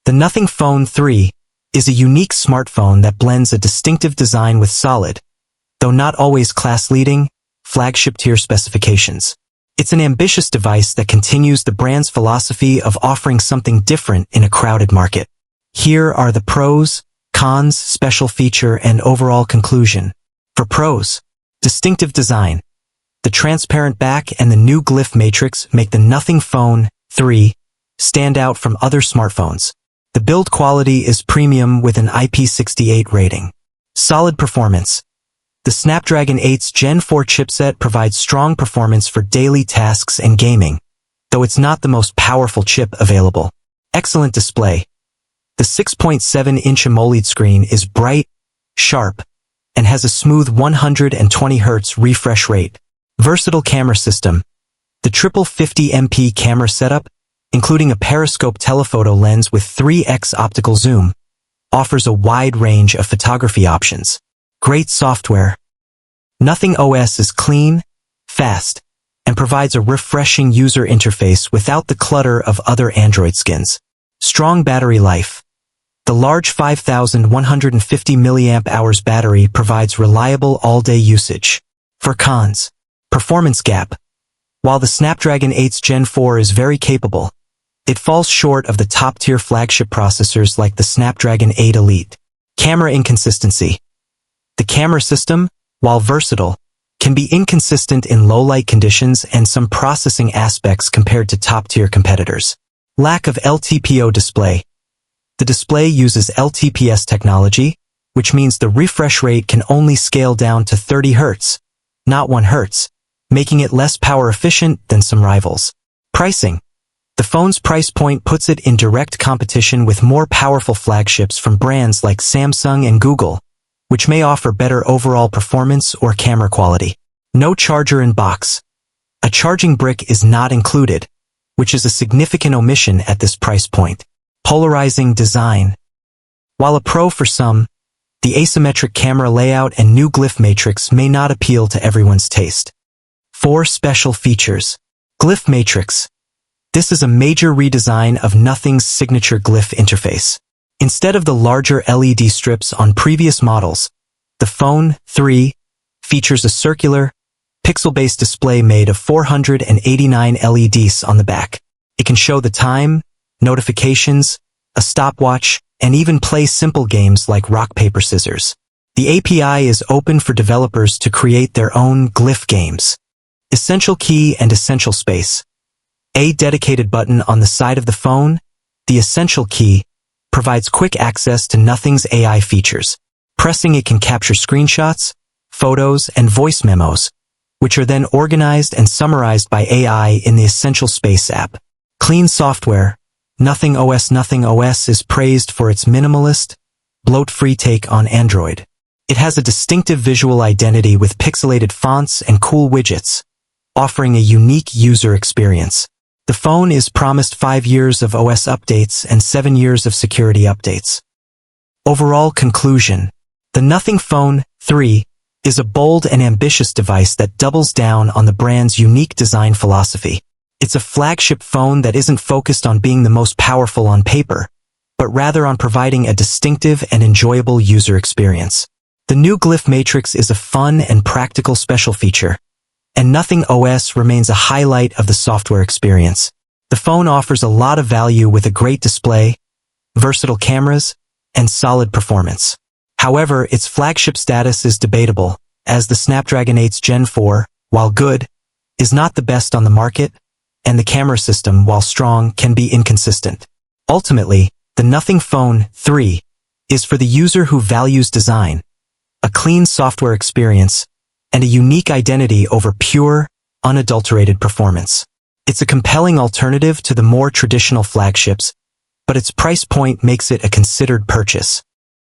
The Nothing Phone 3 is a unique smartphone that blends a distinctive design with solid, though not always class-leading, flagship-tier specifications. It's an ambitious device that continues the brand's philosophy of offering something different in a crowded market. Here are the pros, cons, special feature, and overall conclusion. For pros, distinctive design. The transparent back and the new glyph matrix make the Nothing Phone 3 stand out from other smartphones. The build quality is premium with an IP68 rating. Solid performance. The Snapdragon 8's Gen 4 chipset provides strong performance for daily tasks and gaming, though it's not the most powerful chip available. Excellent display. The 6.7-inch AMOLED screen is bright, sharp, and has a smooth 120 Hz refresh rate. Versatile camera system. The triple 50MP camera setup, including a periscope telephoto lens with 3x optical zoom, offers a wide range of photography options. Great software. Nothing OS is clean, fast, and provides a refreshing user interface without the clutter of other Android skins. Strong battery life. The large 5,150 mAh battery provides reliable all-day usage. For cons. Performance gap. While the Snapdragon 8's Gen 4 is very capable, it falls short of the top-tier flagship processors like the Snapdragon 8 Elite. Camera inconsistency. The camera system, while versatile, can be inconsistent in low-light conditions and some processing aspects compared to top-tier competitors. Lack of LTPO display. The display uses LTPS technology, which means the refresh rate can only scale down to 30 Hz, not 1 Hz, making it less power efficient than some rivals. Pricing. The phone's price point puts it in direct competition with more powerful flagships from brands like Samsung and Google, which may offer better overall performance or camera quality. No charger in box. A charging brick is not included, which is a significant omission at this price point. Polarizing design. While a pro for some, the asymmetric camera layout and new glyph matrix may not appeal to everyone's taste. 4 special features. Glyph matrix. This is a major redesign of Nothing's signature glyph interface. Instead of the larger LED strips on previous models, the Phone 3 features a circular, pixel-based display made of 489 LEDs on the back. It can show the time, notifications, a stopwatch, and even play simple games like rock, paper, scissors. The API is open for developers to create their own glyph games. Essential key and essential space. A dedicated button on the side of the phone, the essential key, provides quick access to Nothing's AI features. Pressing it can capture screenshots, photos, and voice memos, which are then organized and summarized by AI in the Essential Space app. Clean software. Nothing OS is praised for its minimalist, bloat-free take on Android. It has a distinctive visual identity with pixelated fonts and cool widgets, offering a unique user experience. The phone is promised 5 years of OS updates and 7 years of security updates. Overall conclusion. The Nothing Phone 3 is a bold and ambitious device that doubles down on the brand's unique design philosophy. It's a flagship phone that isn't focused on being the most powerful on paper, but rather on providing a distinctive and enjoyable user experience. The new glyph matrix is a fun and practical special feature, and Nothing OS remains a highlight of the software experience. The phone offers a lot of value with a great display, versatile cameras, and solid performance. However, its flagship status is debatable, as the Snapdragon 8's Gen 4, while good, is not the best on the market, and the camera system, while strong, can be inconsistent. Ultimately, the Nothing Phone 3 is for the user who values design, a clean software experience, and a unique identity over pure, unadulterated performance. It's a compelling alternative to the more traditional flagships, but its price point makes it a considered purchase.